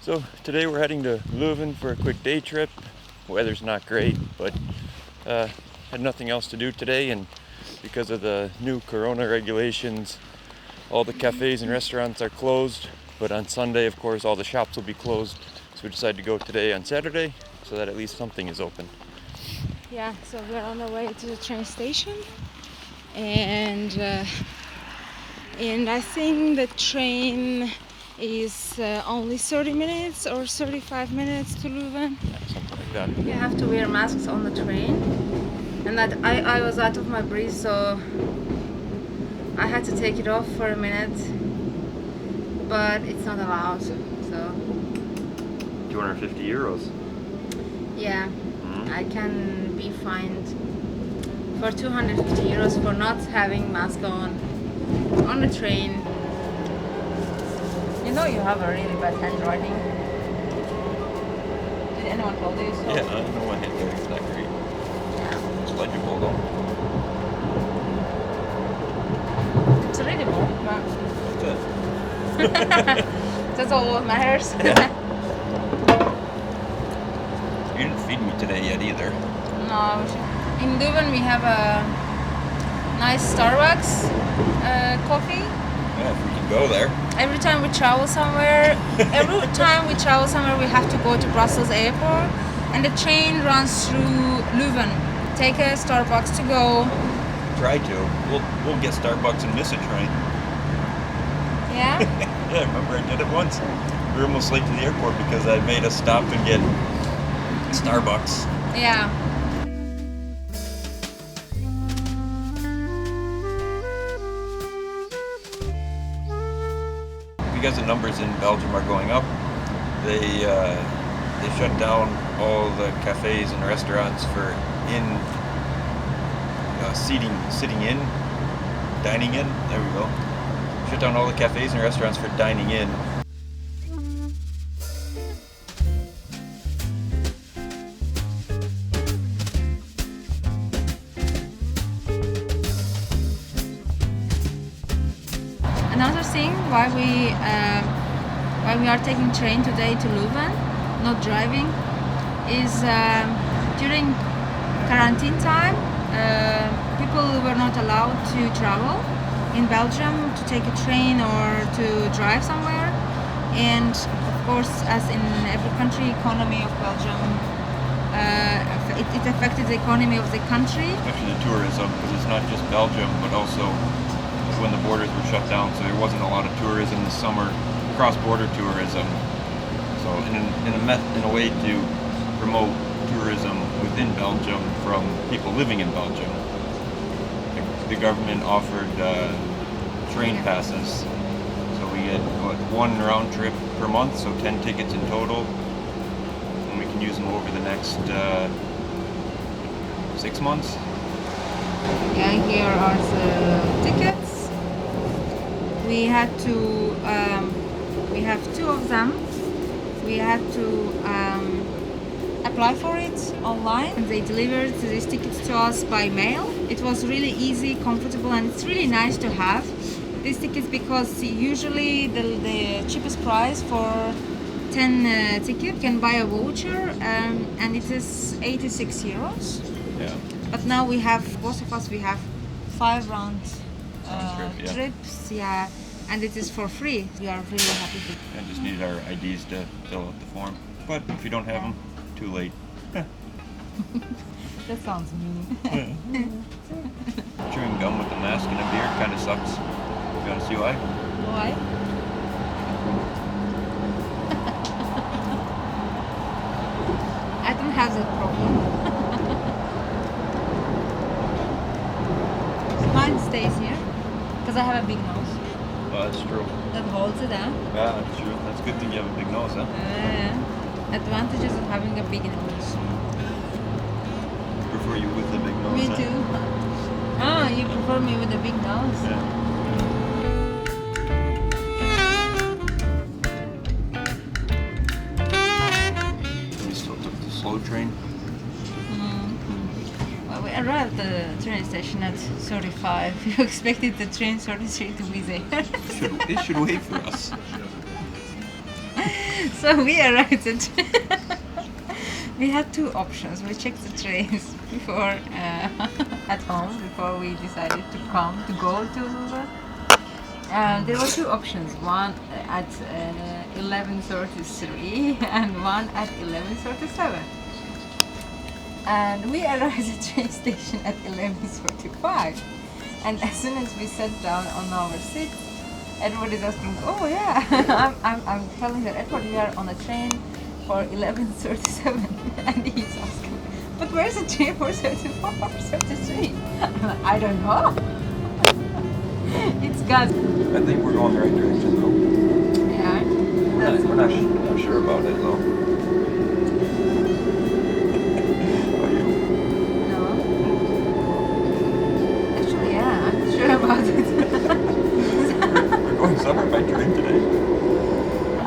So today we're heading to Leuven for a quick day trip. Weather's not great, but had nothing else to do today, and because of the new corona regulations, all the cafes and restaurants are closed. But on Sunday, of course, all the shops will be closed. So we decided to go today on Saturday so that at least something is open. Yeah, so we're on the way to the train station, and I think the train is only 30 minutes or 35 minutes to Leuven. Yeah, something like that. You have to wear masks on the train, and that I was out of my breath, so I had to take it off for a minute, but it's not allowed. So 250 euros. yeah, I can be fined for 250 euros for not having mask on the train. You know you have a really bad handwriting. Did anyone tell you so? Yeah, I know my handwriting's not great. Yeah. It's legible though. It's readable, but That's it. that's all that matters. Yeah. You didn't feed me today yet either. No, in Leuven we have a nice Starbucks coffee. Yeah, if we can go there. Every time we travel somewhere, we have to go to Brussels airport, and the train runs through Leuven. Take a Starbucks to go. Try to. We'll get Starbucks and miss a train. Yeah. Yeah, I remember I did it once. We were almost late to the airport because I made us stop and get Starbucks. Yeah. Because the numbers in Belgium are going up, they shut down all the cafes and restaurants for sitting in, dining in. There we go. Shut down all the cafes and restaurants for dining in. Another thing why we are taking train today to Leuven, not driving, is during quarantine time, people were not allowed to travel in Belgium to take a train or to drive somewhere. And of course, as in every country, economy of Belgium, it affected the economy of the country. Especially the tourism, because it's not just Belgium, but also when the borders were shut down, so there wasn't a lot of tourism this summer, cross-border tourism. So in a way to promote tourism within Belgium from people living in Belgium, the government offered train passes. So we get one round trip per month, so 10 tickets in total, and we can use them over the next 6 months. Yeah, here are the tickets. We had to, we have two of them. We had to apply for it online, and they delivered these tickets to us by mail. It was really easy, comfortable, and it's really nice to have these tickets because usually the cheapest price for 10 tickets you can buy a voucher, and it is 86 euros. Yeah. But now we have, both of us, we have 5 round trips, yeah, and it is for free. We are really happy. I just needed our IDs to fill out the form. But if you don't have them, too late. That sounds mean. Chewing gum with a mask and a beard kind of sucks. You wanna see why? Why? I don't have that problem. Mine stays here because I have a big nose Well, that's true. that holds it down. Yeah, that's true. That's a good thing you have a big nose, huh? Advantages of having a big nose. Prefer you with the big nose. Me huh? too. Ah, you prefer me with a big nose? Yeah. We still took the slow train. Well, we arrived at the train station at 35. You expected the train 33 to be there. It should wait for us. So we arrived at. We had two options. We checked the trains before at home before we decided to go to Leuven. And there were two options. One at 11:33 and one at 11:37. And we arrived at the train station at 11:45. And as soon as we sat down on our seats, Edward is asking, "Oh yeah," I'm telling that Edward, we are on a train for 11:37, and he's asking, "But where's the train for 34, 33?" I'm like, "I don't know." It's gone. I think we're going the right direction though. Yeah. We're not sure about it though. How are you? No. Actually, yeah, I'm not sure about it. We're going somewhere by train today.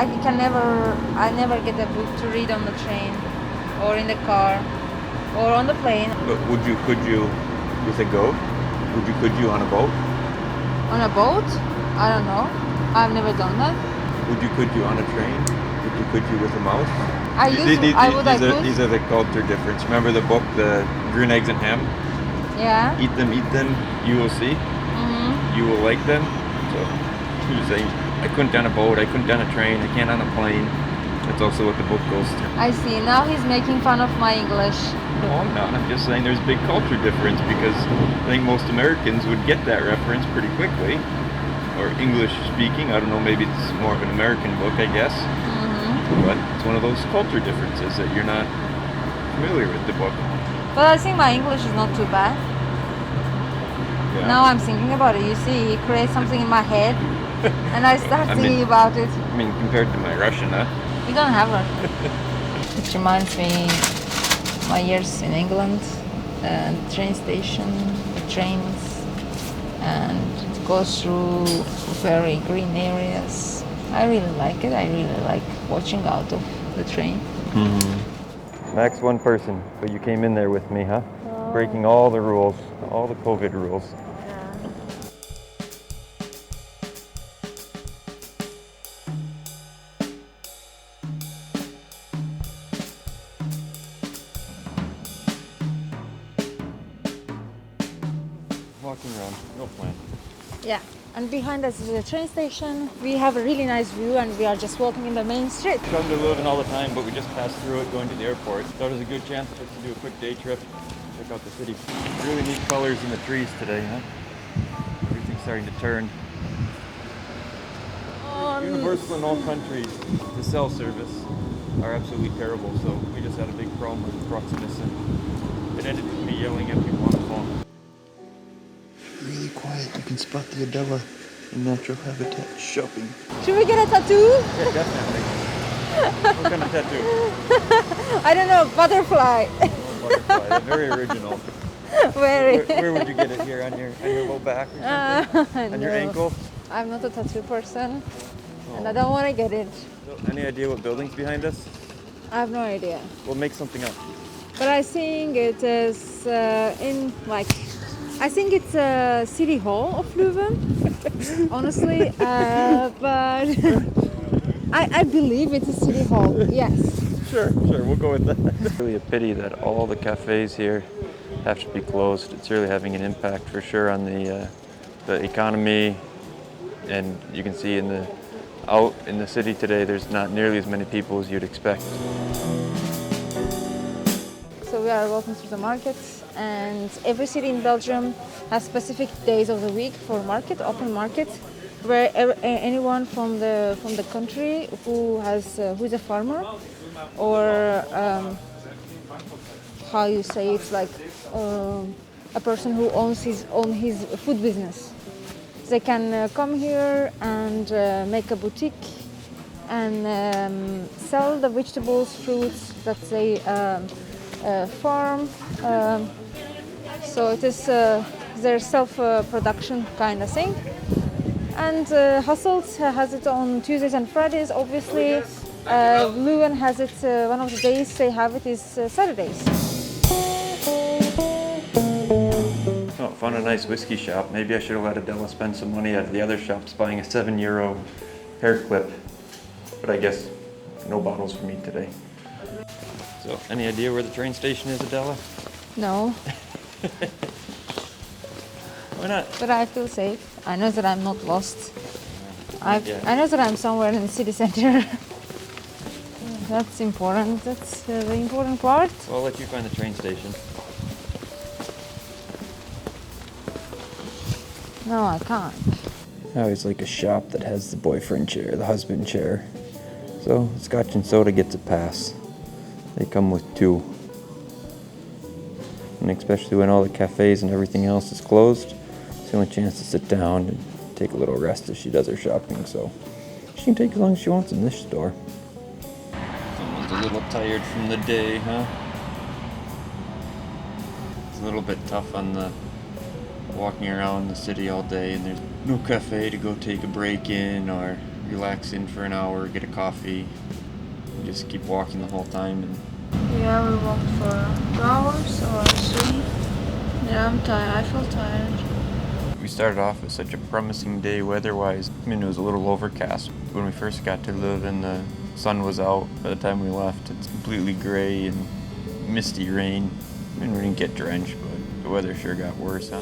I never get a book to read on the train, or in the car, or on the plane. But could you, with a goat? Could you on a boat? On a boat? I don't know. I've never done that. Could you on a train? Could you with a mouse? These are the culture difference. Remember the book, the Green Eggs and Ham? Yeah. Eat them, you will see. Mm-hmm. You will like them. So he was saying, I couldn't on a boat, I couldn't on a train, I can't on a plane. That's also what the book goes to. I see. Now he's making fun of my English. No, I'm not. I'm just saying there's a big culture difference because I think most Americans would get that reference pretty quickly. Or English speaking, I don't know, maybe it's more of an American book, I guess. Mm-hmm. But it's one of those culture differences that you're not familiar with the book. But I think my English is not too bad. Yeah. Now I'm thinking about it. You see, he creates something in my head, and I start thinking about it. I mean, compared to my Russian, huh? We don't have Russian. It reminds me my years in England, and the train station, the trains, and it goes through very green areas. I really like it. I really like watching out of the train. Mm-hmm. Max, one person, but you came in there with me, huh? Breaking all the rules, all the COVID rules. Walking around, no plan. Yeah, and behind us is the train station. We have a really nice view, and we are just walking in the main street. Come to Leuven all the time, but we just passed through it going to the airport. Thought it was a good chance just to do a quick day trip, check out the city. Really neat colors in the trees today, huh? Everything's starting to turn. Universal in all countries, the cell service are absolutely terrible, so we just had a big problem with Proximus, and it ended with me yelling at people on the phone. Really quiet, you can spot the Adela in natural habitat shopping. Should we get a tattoo? Yeah, definitely. What kind of tattoo? I don't know, butterfly. Oh, butterfly, very original. Very. Where would you get it here? On your low back or something? On your ankle? I'm not a tattoo person, and I don't want to get it. So, any idea what building's behind us? I have no idea. We'll make something up. But I think it is I think it's a city hall of Leuven, honestly. But I believe it's a city hall. Yes. Sure, we'll go with that. It's really a pity that all the cafes here have to be closed. It's really having an impact for sure on the economy, and you can see out in the city today, there's not nearly as many people as you'd expect. So we are walking through the markets, and every city in Belgium has specific days of the week for open market, where anyone from the country who is a farmer, or how you say it's like a person who owns his food business. They can come here and make a boutique and sell the vegetables, fruits that they farm. So it is their self-production kind of thing. And Hasselt has it on Tuesdays and Fridays, obviously. Leuven has it, one of the days they have it is Saturdays. Oh, found a nice whiskey shop. Maybe I should have let Adela spend some money at the other shops buying a €7 hair clip. But I guess No bottles for me today. So, any idea where the train station is, Adela? No, Why not? but I feel safe. I know that I'm not lost. Yeah. I know that I'm somewhere in the city center. That's important. That's the important part. Well, I'll let you find the train station. No, I can't. I always like a shop that has the boyfriend chair, the husband chair. So, Scotch and soda gets a pass. They come with 2. And especially when all the cafes and everything else is closed, it's the only chance to sit down and take a little rest as she does her shopping. So, she can take as long as she wants in this store. Someone's a little tired from the day, huh? It's a little bit tough on the walking around the city all day, and there's no cafe to go take a break in or relax in for an hour, get a coffee. You just keep walking the whole time. And Yeah, we walked for 2 hours or 3. Yeah, I'm tired. I feel tired. we started off with such a promising day weather-wise. I mean, it was a little overcast. When we first got to Leuven, the sun was out. By the time we left, it's completely gray and misty rain. I mean, we didn't get drenched, but the weather sure got worse, huh?